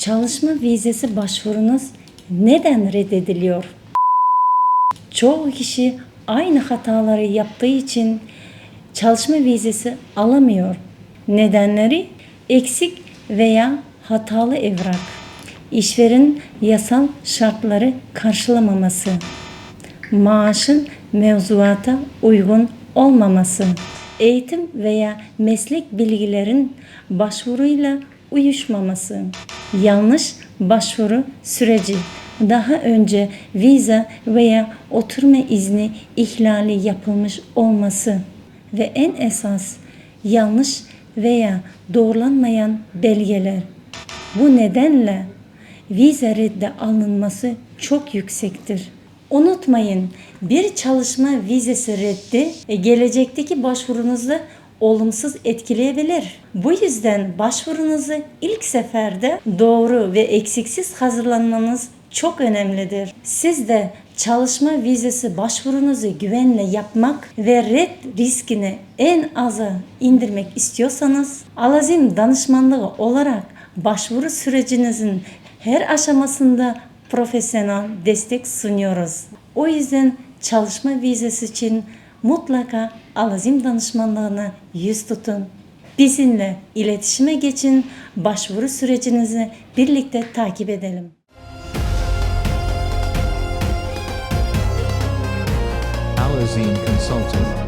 Çalışma vizesi başvurunuz neden reddediliyor? Çoğu kişi aynı hataları yaptığı için çalışma vizesi alamıyor. Nedenleri eksik veya hatalı evrak, işverenin yasal şartları karşılamaması, maaşın mevzuata uygun olmaması, eğitim veya meslek bilgilerin başvuruyla uyuşmaması, yanlış başvuru süreci, daha önce vize veya oturma izni ihlali yapılmış olması ve en esas yanlış veya doğrulanmayan belgeler. Bu nedenle vize reddi alınması çok yüksektir. Unutmayın, bir çalışma vizesi reddi gelecekteki başvurunuzu olumsuz etkileyebilir. Bu yüzden başvurunuzu ilk seferde doğru ve eksiksiz hazırlanmanız çok önemlidir. Siz de çalışma vizesi başvurunuzu güvenle yapmak ve red riskini en aza indirmek istiyorsanız, Alazim danışmanlığı olarak başvuru sürecinizin her aşamasında profesyonel destek sunuyoruz. O yüzden çalışma vizesi için mutlaka Alazim danışmanlığına yüz tutun. Bizimle iletişime geçin, başvuru sürecinizi birlikte takip edelim. Alazim Consulting.